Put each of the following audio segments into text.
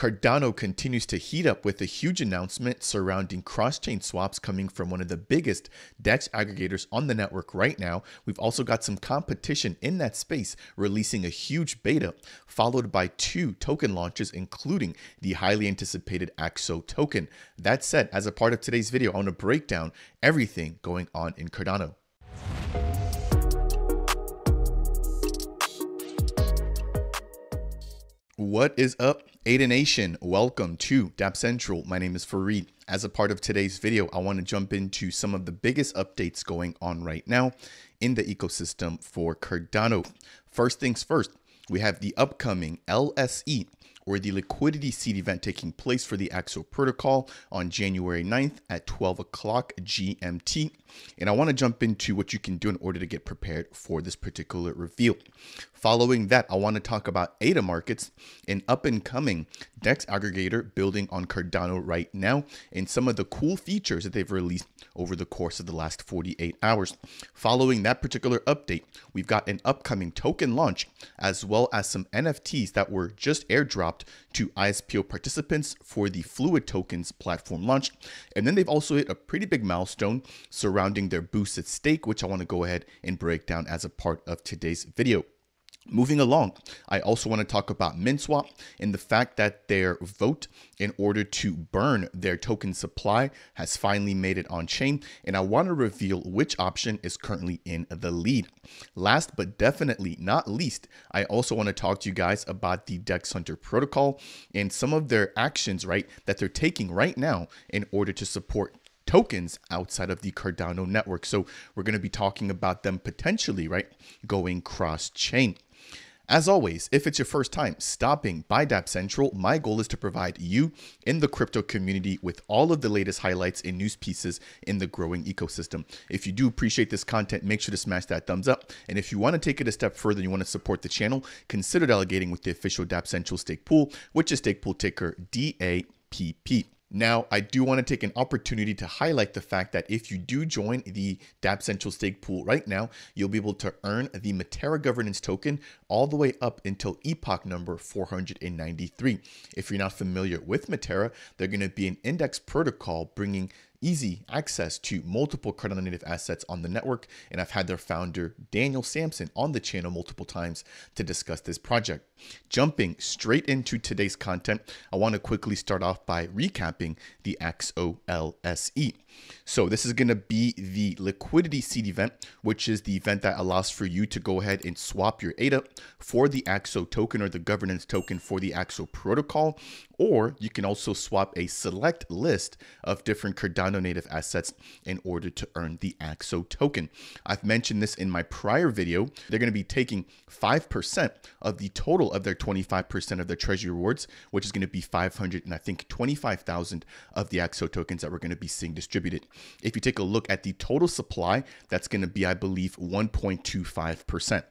Cardano continues to heat up with a huge announcement surrounding cross-chain swaps coming from one of the biggest DEX aggregators on the network right now. We've also got some competition in that space releasing a huge beta, followed by 2 token launches, including the highly anticipated Axo token. That said, as a part of today's video, I want to break down everything going on in Cardano. What is up, Ada Nation? Welcome to Dapp Central. My name is Fareed. As a part of today's video, I want to jump into some of the biggest updates going on right now in the ecosystem for Cardano. First things first, we have the upcoming LSE, or the liquidity seed event, taking place for the Axo protocol on January 9th at 12 o'clock GMT. And I want to jump into what you can do in order to get prepared for this particular reveal. Following that, I want to talk about ADA Markets, an up-and-coming DEX aggregator building on Cardano right now, and some of the cool features that they've released over the course of the last 48 hours. Following that particular update, we've got an upcoming token launch, as well as some NFTs that were just airdropped to ISPO participants for the Fluid Tokens platform launch. And then they've also hit a pretty big milestone surrounding their boosted stake, which I want to go ahead and break down as a part of today's video. Moving along, I also want to talk about Minswap and the fact that their vote in order to burn their token supply has finally made it on chain, and I want to reveal which option is currently in the lead. Last but definitely not least, I also want to talk to you guys about the DEX Hunter protocol and some of their actions, right, that they're taking right now in order to support tokens outside of the Cardano network. So we're going to be talking about them potentially, right, going cross-chain. As always, if it's your first time stopping by Dapp Central, my goal is to provide you in the crypto community with all of the latest highlights and news pieces in the growing ecosystem. If you do appreciate this content, make sure to smash that thumbs up. And if you want to take it a step further and you want to support the channel, consider delegating with the official Dapp Central stake pool, which is stake pool ticker DAPP. Now, I do want to take an opportunity to highlight the fact that if you do join the Dapp Central stake pool right now, you'll be able to earn the Matera governance token all the way up until epoch number 493. If you're not familiar with Matera, they're going to be an index protocol bringing easy access to multiple Cardano native assets on the network, and I've had their founder Daniel Sampson on the channel multiple times to discuss this project. Jumping straight into today's content, I want to quickly start off by recapping the Axo LSE. So this is going to be the liquidity seed event, which is the event that allows for you to go ahead and swap your ADA for the Axo token or the governance token for the Axo protocol, or you can also swap a select list of different Cardano native assets in order to earn the Axo token. I've mentioned this in my prior video. They're going to be taking 5% of the total of their 25% of their treasury rewards, which is going to be 500 and I think 25,000 of the Axo tokens that we're going to be seeing distributed. If you take a look at the total supply, that's going to be, I believe, 1.25%.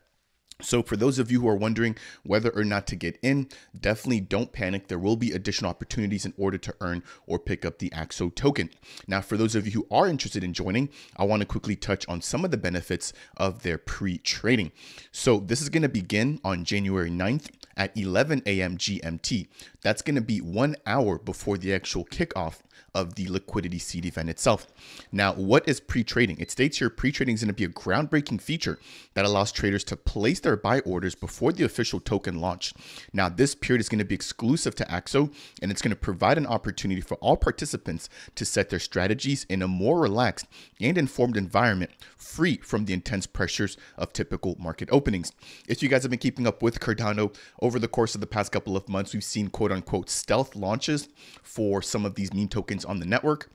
So for those of you who are wondering whether or not to get in, definitely don't panic. There will be additional opportunities in order to earn or pick up the Axo token. Now, for those of you who are interested in joining, I want to quickly touch on some of the benefits of their pre-trading. So this is going to begin on January 9th at 11 a.m. GMT. That's going to be 1 hour before the actual kickoff of the liquidity seed event itself. Now, what is pre-trading? It states here pre-trading is going to be a groundbreaking feature that allows traders to place their buy orders before the official token launch. Now, this period is going to be exclusive to Axo, and it's going to provide an opportunity for all participants to set their strategies in a more relaxed and informed environment, free from the intense pressures of typical market openings. If you guys have been keeping up with Cardano over the course of the past couple of months, we've seen quote unquote stealth launches for some of these meme tokens on the network.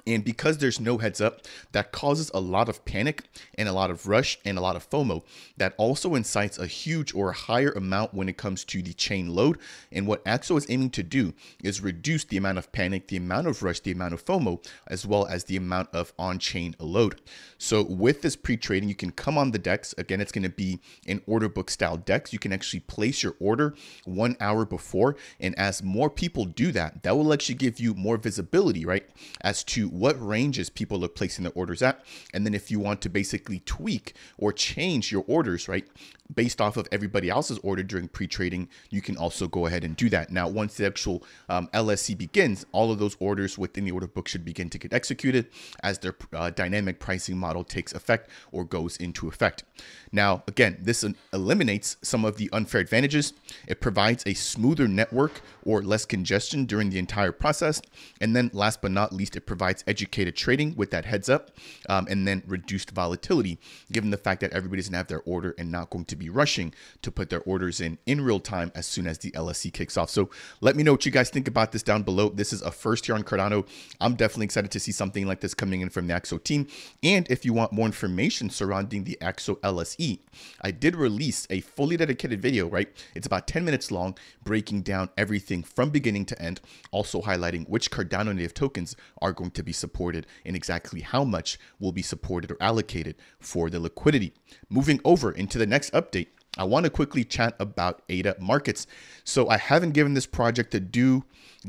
And because there's no heads up, that causes a lot of panic and a lot of rush and a lot of FOMO. That also incites a huge or a higher amount when it comes to the chain load. And what Axo is aiming to do is reduce the amount of panic, the amount of rush, the amount of FOMO, as well as the amount of on-chain load. So with this pre-trading, you can come on the DEX. Again, it's going to be an order book style DEX. You can actually place your order 1 hour before. And as more people do that, that will actually give you more visibility, right, as to what ranges people are placing their orders at. And then if you want to basically tweak or change your orders, right, based off of everybody else's order during pre-trading, you can also go ahead and do that. Now, once the actual LSC begins, all of those orders within the order book should begin to get executed as their dynamic pricing model takes effect or goes into effect. Now, again, this eliminates some of the unfair advantages. It provides a smoother network or less congestion during the entire process. And then last but not least, it provides educated trading with that heads up, and then reduced volatility, given the fact that everybody's gonna have their order and not going to be rushing to put their orders in real time as soon as the LSC kicks off. So let me know what you guys think about this down below. This is a first here on Cardano. I'm definitely excited to see something like this coming in from the Axo team. And if you want more information surrounding the Axo LSE, I did release a fully dedicated video, right? It's about 10 minutes long, breaking down everything from beginning to end, also highlighting which Cardano native tokens are going to be supported and exactly how much will be supported or allocated for the liquidity. Moving over into the next update, I want to quickly chat about ADA markets. So I haven't given this project the due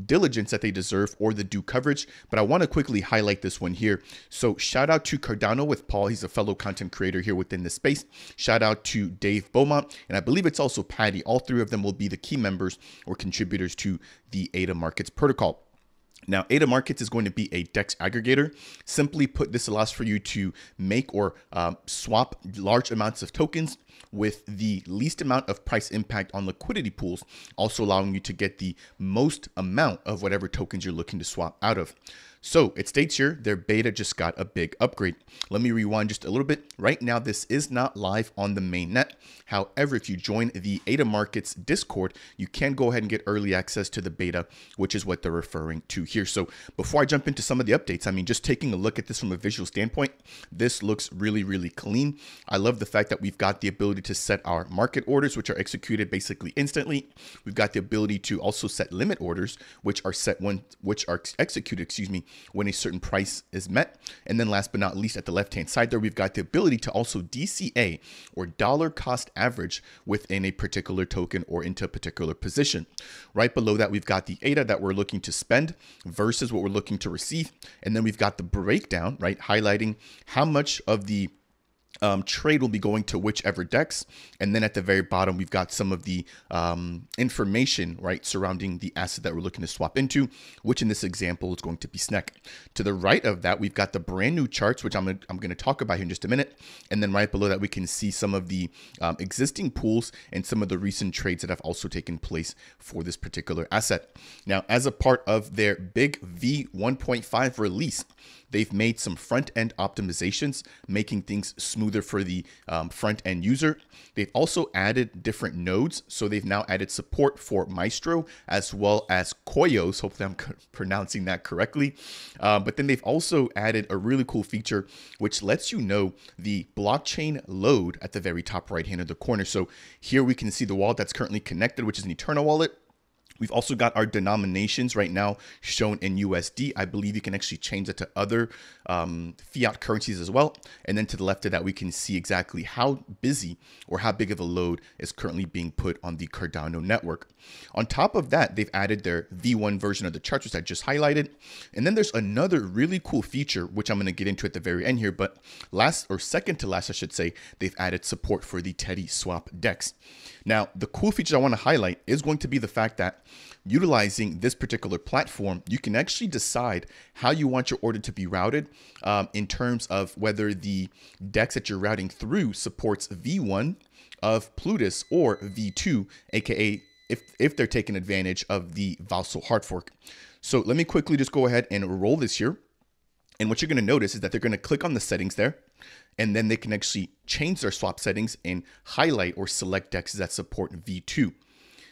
diligence that they deserve or the due coverage, but I want to quickly highlight this one here. So shout out to Cardano with Paul. He's a fellow content creator here within the space. Shout out to Dave Beaumont, and I believe it's also Patty. All three of them will be the key members or contributors to the ADA markets protocol. Now, ADA Markets is going to be a DEX aggregator. Simply put, this allows for you to make or swap large amounts of tokens with the least amount of price impact on liquidity pools, also allowing you to get the most amount of whatever tokens you're looking to swap out of. So it states here their beta just got a big upgrade. Let me rewind just a little bit. Right now, this is not live on the main net. However, if you join the ADA Markets Discord, you can go ahead and get early access to the beta, which is what they're referring to here. So before I jump into some of the updates, I mean, just taking a look at this from a visual standpoint, this looks really, really clean. I love the fact that we've got the ability to set our market orders, which are executed basically instantly. We've got the ability to also set limit orders, which are executed, when a certain price is met. And then last but not least, at the left-hand side there, we've got the ability to also DCA or dollar cost average within a particular token or into a particular position. Right below that, we've got the ADA that we're looking to spend versus what we're looking to receive. And then we've got the breakdown, right, highlighting how much of the trade will be going to whichever DEX. And then at the very bottom, we've got some of the information, right, surrounding the asset that we're looking to swap into, which in this example is going to be SNEC. To the right of that, we've got the brand new charts, which I'm going to talk about here in just a minute. And then right below that, we can see some of the existing pools and some of the recent trades that have also taken place for this particular asset. Now, as a part of their big V1.5 release, they've made some front-end optimizations, making things smoother for the front-end user. They've also added different nodes. So they've now added support for Maestro as well as Koyos. Hopefully I'm pronouncing that correctly. But then they've also added a really cool feature, which lets you know the blockchain load at the very top right-hand of the corner. So here we can see the wallet that's currently connected, which is an Eternal wallet. We've also got our denominations right now shown in USD. I believe you can actually change that to other fiat currencies as well. And then to the left of that, we can see exactly how busy or how big of a load is currently being put on the Cardano network. On top of that, they've added their V1 version of the charts, which I just highlighted. And then there's another really cool feature, which I'm going to get into at the very end here. But last or second to last, I should say, they've added support for the Teddy Swap DEX. Now, the cool feature I want to highlight is going to be the fact that utilizing this particular platform, you can actually decide how you want your order to be routed in terms of whether the DEX that you're routing through supports V1 of Plutus or V2, aka if they're taking advantage of the Vassal hard fork. So let me quickly just go ahead and roll this here. And what you're going to notice is that they're going to click on the settings there, and then they can actually change their swap settings and highlight or select DEXs that support V2.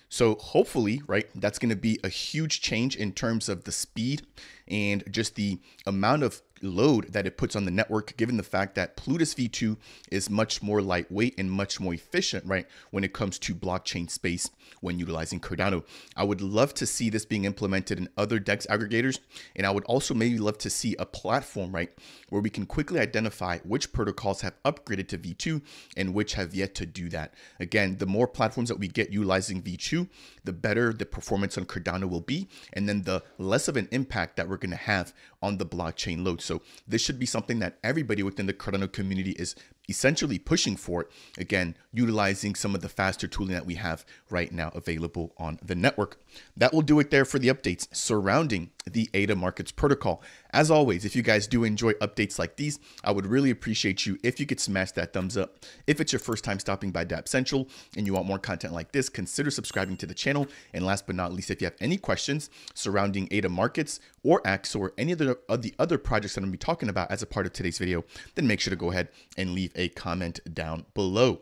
So hopefully, right, that's going to be a huge change in terms of the speed and just the amount of load that it puts on the network, given the fact that Plutus V2 is much more lightweight and much more efficient, right, when it comes to blockchain space when utilizing Cardano. I would love to see this being implemented in other DEX aggregators, and I would also maybe love to see a platform, right, where we can quickly identify which protocols have upgraded to V2 and which have yet to do that. Again, the more platforms that we get utilizing V2, the better the performance on Cardano will be, and then the less of an impact that we're going to have on the blockchain load. So this should be something that everybody within the Cardano community is essentially pushing for. Again, utilizing some of the faster tooling that we have right now available on the network. That will do it there for the updates surrounding the ADA Markets protocol. As always, if you guys do enjoy updates like these, I would really appreciate you if you could smash that thumbs up. If it's your first time stopping by Dapp Central and you want more content like this, consider subscribing to the channel. And last but not least, if you have any questions surrounding ADA Markets or Axo or any of the other projects that I'm going to be talking about as a part of today's video, then make sure to go ahead and leave a comment down below.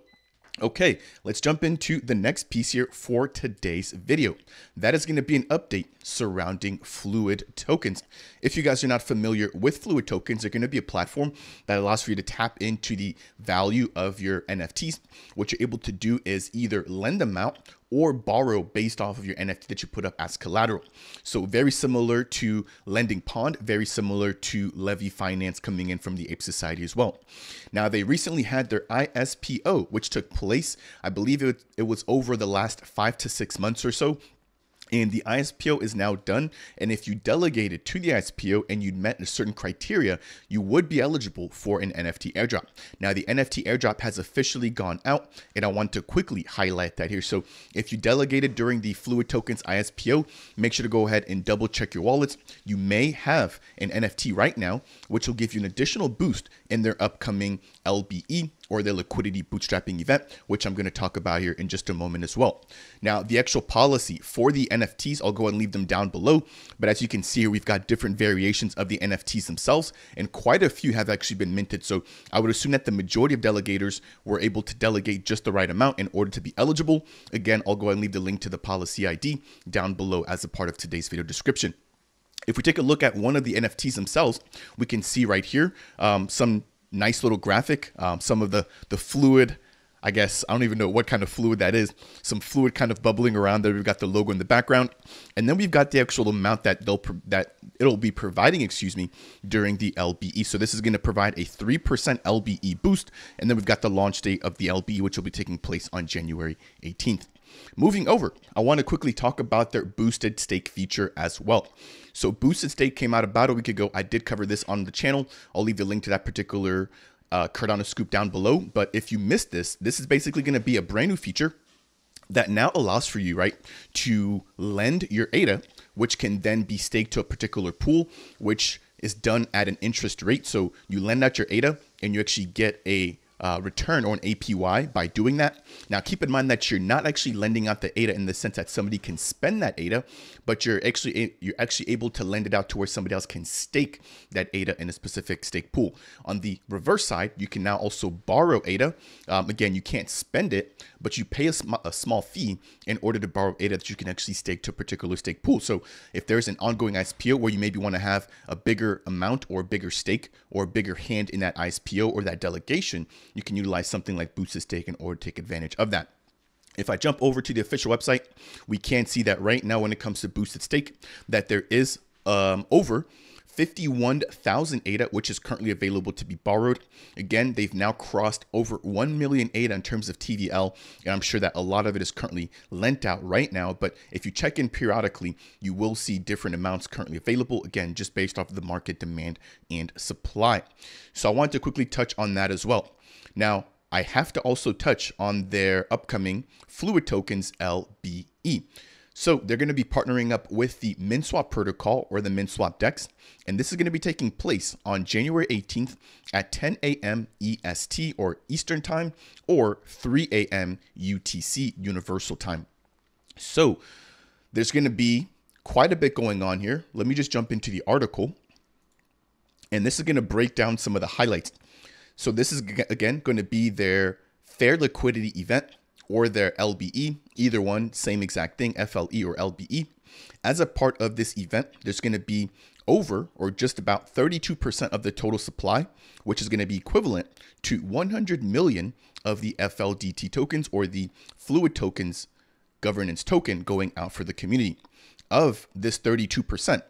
Okay, let's jump into the next piece here for today's video. That is going to be an update surrounding Fluid tokens. If you guys are not familiar with Fluid tokens, they're going to be a platform that allows for you to tap into the value of your NFTs. What you're able to do is either lend them out or borrow based off of your NFT that you put up as collateral. So very similar to Lending Pond, very similar to Levy Finance coming in from the Ape Society as well. Now, they recently had their ISPO, which took place, I believe it was over the last 5 to 6 months or so. And the ISPO is now done. And if you delegated to the ISPO and you'd met a certain criteria, you would be eligible for an NFT airdrop. Now, the NFT airdrop has officially gone out, and I want to quickly highlight that here. So if you delegated during the Fluid Tokens ISPO, make sure to go ahead and double check your wallets. You may have an NFT right now, which will give you an additional boost in their upcoming LBE, or their liquidity bootstrapping event, which I'm going to talk about here in just a moment as well. Now, the actual policy for the NFTs, I'll go and leave them down below. But as you can see here, we've got different variations of the NFTs themselves, and quite a few have actually been minted. So I would assume that the majority of delegators were able to delegate just the right amount in order to be eligible. Again, I'll go and leave the link to the policy ID down below as a part of today's video description. If we take a look at one of the NFTs themselves, we can see right here some nice little graphic, some of the fluid, I guess, I don't even know what kind of fluid that is, some fluid kind of bubbling around there. We've got the logo in the background, and then we've got the actual amount that it'll be providing, during the LBE. So this is going to provide a 3% LBE boost, and then we've got the launch date of the LBE, which will be taking place on January 18th. Moving over, I want to quickly talk about their boosted stake feature as well. So boosted stake came out about a week ago. I did cover this on the channel. I'll leave the link to that particular Cardano scoop down below. But if you missed this, this is basically going to be a brand new feature that now allows for you, to lend your ADA, which can then be staked to a particular pool, which is done at an interest rate. So you lend out your ADA and you actually get a return or an APY by doing that. Now, keep in mind that you're not actually lending out the ADA in the sense that somebody can spend that ADA, but you're actually able to lend it out to where somebody else can stake that ADA in a specific stake pool. On the reverse side, you can now also borrow ADA. Again, you can't spend it, but you pay a small fee in order to borrow ADA that you can actually stake to a particular stake pool. So if there's an ongoing ISPO where you maybe want to have a bigger amount or a bigger stake or a bigger hand in that ISPO or that delegation, you can utilize something like boosted stake in order to take advantage of that. If I jump over to the official website, we can see that right now when it comes to boosted stake, that there is over 51,000 ADA, which is currently available to be borrowed. Again, they've now crossed over 1 million ADA in terms of TVL, and I'm sure that a lot of it is currently lent out right now. But if you check in periodically, you will see different amounts currently available, again, just based off of the market demand and supply. So I want to quickly touch on that as well. Now, I have to also touch on their upcoming Fluid Tokens LBE. So they're going to be partnering up with the Minswap protocol or the Minswap DEX, and this is going to be taking place on January 18th at 10 a.m. EST or Eastern Time or 3 a.m. UTC Universal Time. So there's going to be quite a bit going on here. Let me just jump into the article, and this is going to break down some of the highlights. So this is, again, going to be their fair liquidity event or their LBE, either one, same exact thing, FLE or LBE. As a part of this event, there's going to be over or just about 32% of the total supply, which is going to be equivalent to 100 million of the FLDT tokens or the Fluid Tokens governance token going out for the community. Of this 32%,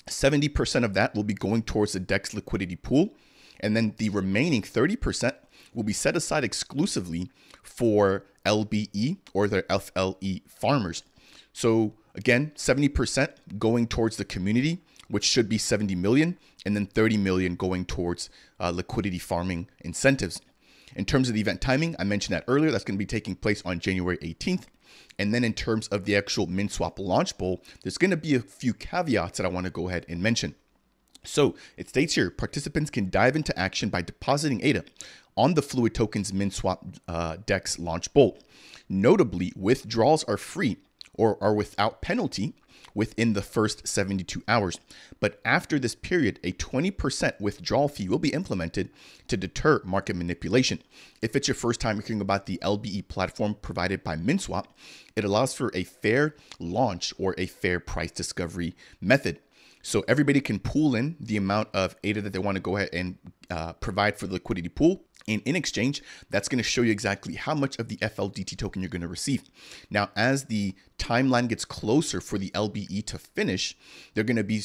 70% of that will be going towards the DEX liquidity pool. And then the remaining 30% will be set aside exclusively for LBE or their FLE farmers. So again, 70% going towards the community, which should be 70 million, and then 30 million going towards liquidity farming incentives. In terms of the event timing, I mentioned that earlier, that's going to be taking place on January 18th. And then in terms of the actual Minswap launch bowl, there's going to be a few caveats that I want to go ahead and mention. So it states here, participants can dive into action by depositing ADA on the Fluid Tokens Minswap DEX launch bowl. Notably, withdrawals are free or are without penalty within the first 72 hours. But after this period, a 20% withdrawal fee will be implemented to deter market manipulation. If it's your first time hearing about the LBE platform provided by Minswap, it allows for a fair launch or a fair price discovery method. So everybody can pool in the amount of ADA that they want to go ahead and provide for the liquidity pool. And in exchange, that's going to show you exactly how much of the FLDT token you're going to receive. Now, as the timeline gets closer for the LBE to finish, they're going to be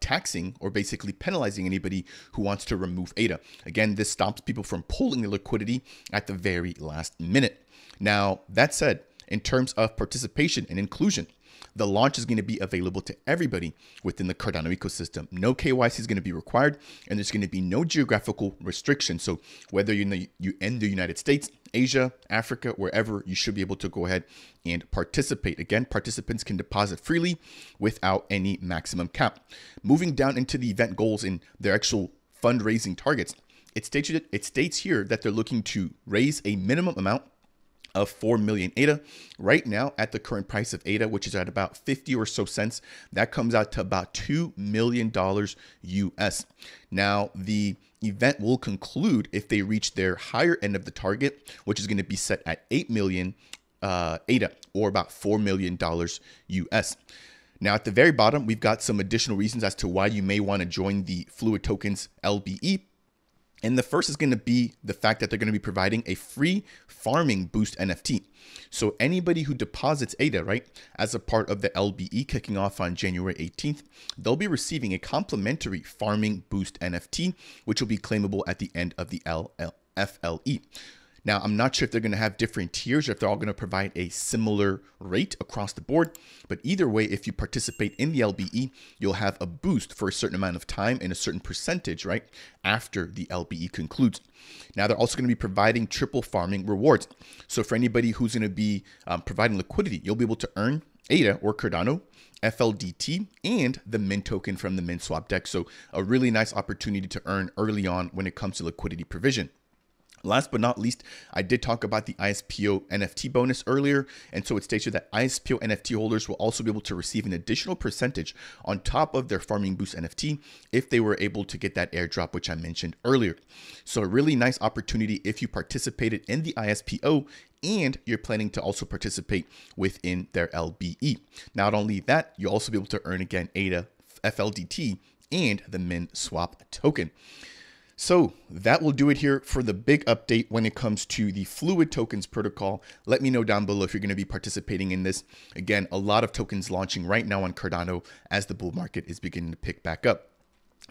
taxing or basically penalizing anybody who wants to remove ADA. Again, this stops people from pulling the liquidity at the very last minute. Now, that said, in terms of participation and inclusion, the launch is going to be available to everybody within the Cardano ecosystem. No KYC is going to be required, and there's going to be no geographical restrictions. So whether you're in the United States, Asia, Africa, wherever, you should be able to go ahead and participate. Again, participants can deposit freely without any maximum cap. Moving down into the event goals and their actual fundraising targets, it states here that they're looking to raise a minimum amount of 4 million ADA. Right now, at the current price of ADA, which is at about 50 or so cents, that comes out to about $2 million US. Now, the event will conclude if they reach their higher end of the target, which is going to be set at 8 million ADA, or about $4 million US. Now, at the very bottom, we've got some additional reasons as to why you may want to join the Fluid Tokens LBE. And the first is going to be the fact that they're going to be providing a free farming boost NFT. So anybody who deposits ADA, right, as a part of the LBE kicking off on January 18th, they'll be receiving a complimentary farming boost NFT, which will be claimable at the end of the FLE. Now, I'm not sure if they're going to have different tiers or if they're all going to provide a similar rate across the board. But either way, if you participate in the LBE, you'll have a boost for a certain amount of time and a certain percentage, right, after the LBE concludes. Now, they're also going to be providing triple farming rewards. So for anybody who's going to be providing liquidity, you'll be able to earn ADA or Cardano, FLDT, and the Mint token from the Minswap deck. So a really nice opportunity to earn early on when it comes to liquidity provision. Last but not least, I did talk about the ISPO NFT bonus earlier, and so it states here that ISPO NFT holders will also be able to receive an additional percentage on top of their Farming Boost NFT if they were able to get that airdrop, which I mentioned earlier. So a really nice opportunity if you participated in the ISPO and you're planning to also participate within their LBE. Not only that, you'll also be able to earn again ADA, FLDT, and the Minswap token. So that will do it here for the big update when it comes to the Fluid Tokens protocol. Let me know down below if you're going to be participating in this. Again, a lot of tokens launching right now on Cardano as the bull market is beginning to pick back up.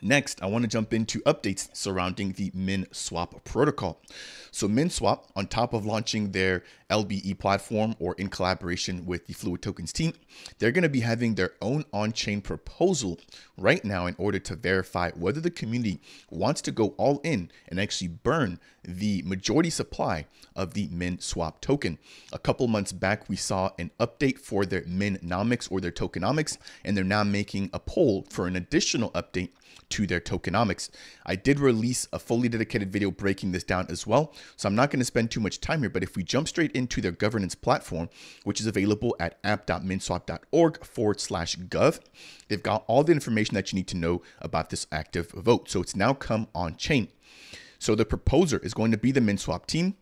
Next, I want to jump into updates surrounding the Minswap protocol. So Minswap, on top of launching their LBE platform or in collaboration with the Fluid Tokens team, they're going to be having their own on-chain proposal right now in order to verify whether the community wants to go all in and actually burn the majority supply of the Minswap token. A couple months back, we saw an update for their Minomics or their tokenomics, and they're now making a poll for an additional update to their tokenomics. I did release a fully dedicated video breaking this down as well, so I'm not going to spend too much time here, but if we jump straight into their governance platform, which is available at app.minswap.org/gov, they've got all the information that you need to know about this active vote. So it's now come on chain. So the proposer is going to be the Minswap team.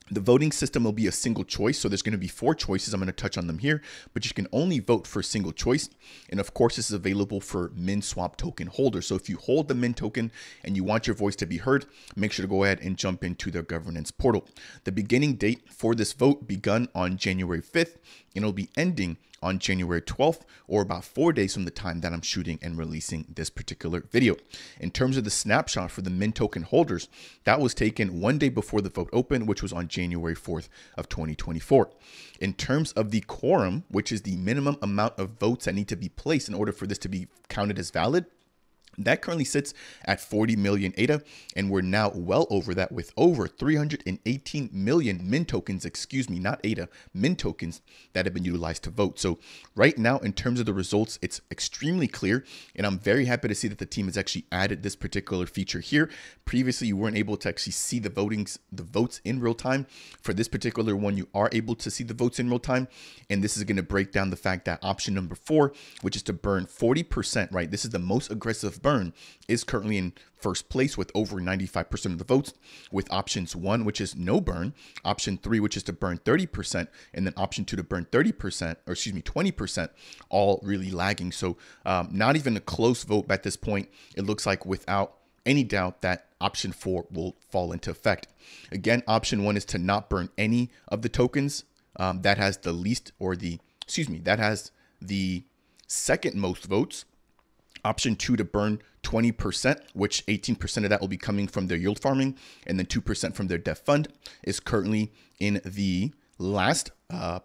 The voting system will be a single choice. So there's going to be 4 choices. I'm going to touch on them here, but you can only vote for a single choice. And of course, this is available for Minswap token holders. So if you hold the Min token and you want your voice to be heard, make sure to go ahead and jump into their governance portal. The beginning date for this vote begun on January 5th, and it'll be ending on January 12th, or about 4 days from the time that I'm shooting and releasing this particular video. In terms of the snapshot for the Min token holders, that was taken 1 day before the vote opened, which was on January 4th of 2024. In terms of the quorum, which is the minimum amount of votes that need to be placed in order for this to be counted as valid, That currently sits at 40 million ADA, and we're now well over that with over 318 million MIN tokens, excuse me, not ADA, MIN tokens that have been utilized to vote. So right now, in terms of the results, it's extremely clear, and I'm very happy to see that the team has actually added this particular feature here. Previously, you weren't able to actually see the votes in real time. For this particular one, you are able to see the votes in real time, and this is going to break down the fact that option number 4, which is to burn 40%, right? This is the most aggressive burn, is currently in first place with over 95% of the votes, with options 1, which is no burn, option 3, which is to burn 30%, and then option 2 to burn 30%, or excuse me, 20%, all really lagging. So not even a close vote at this point. It looks like without any doubt that option 4 will fall into effect. Again, option 1 is to not burn any of the tokens. That has the least, or the, excuse me, that has the second most votes. Option 2 to burn 20%, which 18% of that will be coming from their yield farming, and then 2% from their DEF fund, is currently in the last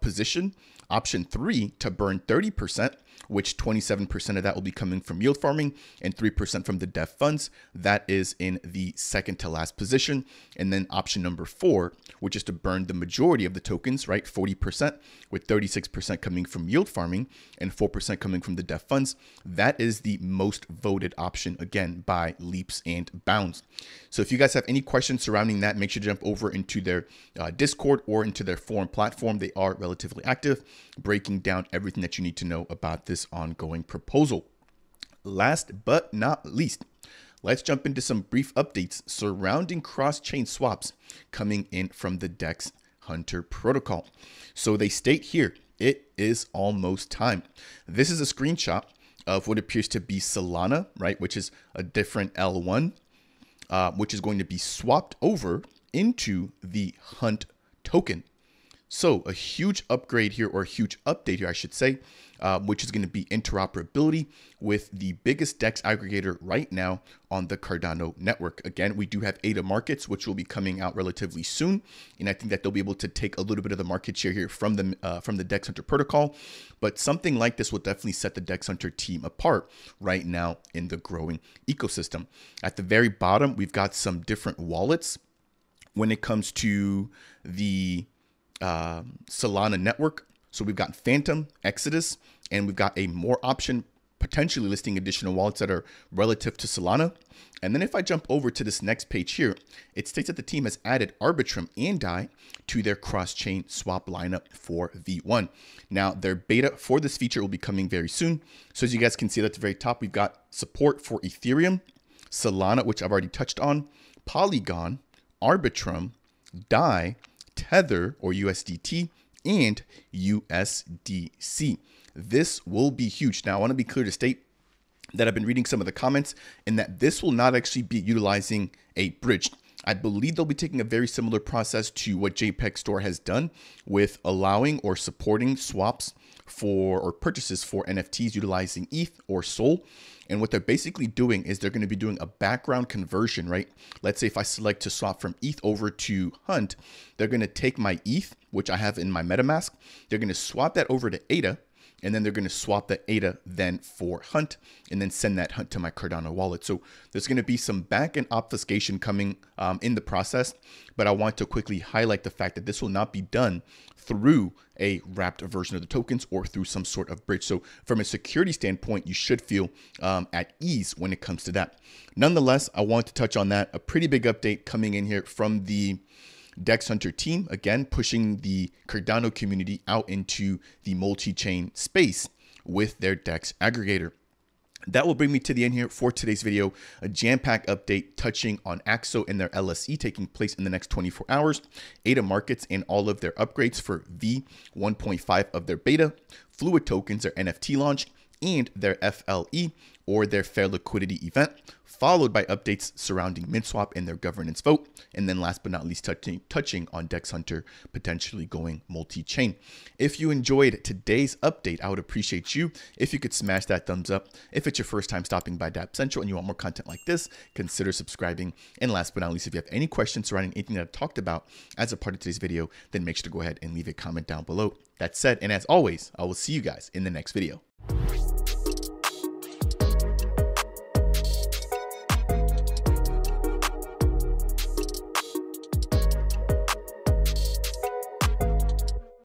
position. Option 3 to burn 30%, which 27% of that will be coming from yield farming and 3% from the DEF funds. That is in the second to last position. And then option number 4, which is to burn the majority of the tokens, right? 40%, with 36% coming from yield farming and 4% coming from the DEF funds. That is the most voted option, again, by leaps and bounds. So if you guys have any questions surrounding that, make sure to jump over into their Discord or into their forum platform. They are relatively active, breaking down everything that you need to know about this ongoing proposal. Last but not least, let's jump into some brief updates surrounding cross-chain swaps coming in from the DEX Hunter protocol. So they state here, it is almost time. This is a screenshot of what appears to be Solana, right, which is a different L1, which is going to be swapped over into the Hunt token. So a huge upgrade here, or a huge update here, I should say, which is going to be interoperability with the biggest DEX aggregator right now on the Cardano network. Again, we do have ADA markets, which will be coming out relatively soon, and I think that they'll be able to take a little bit of the market share here from the DEX Hunter protocol. But something like this will definitely set the DEX Hunter team apart right now in the growing ecosystem. At the very bottom, we've got some different wallets when it comes to the Solana network. So we've got Phantom, Exodus, and we've got a more option, potentially listing additional wallets that are relative to Solana. And then if I jump over to this next page here, it states that the team has added Arbitrum and DAI to their cross-chain swap lineup for V1. Now, their beta for this feature will be coming very soon. So as you guys can see at the very top, we've got support for Ethereum, Solana, which I've already touched on, Polygon, Arbitrum, DAI, Tether or USDT, and USDC. This will be huge. Now, I want to be clear to state that I've been reading some of the comments and that this will not actually be utilizing a bridge. I believe they'll be taking a very similar process to what JPEG Store has done with allowing or supporting swaps for, or purchases for NFTs utilizing ETH or SOL. And what they're basically doing is they're going to be doing a background conversion, right? Let's say if I select to swap from ETH over to Hunt, they're going to take my ETH, which I have in my MetaMask. They're going to swap that over to ADA, and then they're going to swap that ADA then for Hunt, and then send that Hunt to my Cardano wallet. So there's going to be some back-end obfuscation coming in the process, but I want to quickly highlight the fact that this will not be done through a wrapped version of the tokens or through some sort of bridge. So from a security standpoint, you should feel at ease when it comes to that. Nonetheless, I want to touch on that. A pretty big update coming in here from the DEX Hunter team, again, pushing the Cardano community out into the multi-chain space with their DEX aggregator. That will bring me to the end here for today's video, a jam-packed update touching on Axo and their LSE taking place in the next 24 hours, ADA markets and all of their upgrades for V1.5 of their beta, Fluid tokens, their NFT launch, and their FLE or their fair liquidity event, followed by updates surrounding Minswap and their governance vote. And then last but not least, touching on DEX Hunter potentially going multi-chain. If you enjoyed today's update, I would appreciate you if you could smash that thumbs up. If it's your first time stopping by Dapp Central and you want more content like this, consider subscribing. And last but not least, if you have any questions surrounding anything that I've talked about as a part of today's video, then make sure to go ahead and leave a comment down below. That said, and as always, I will see you guys in the next video.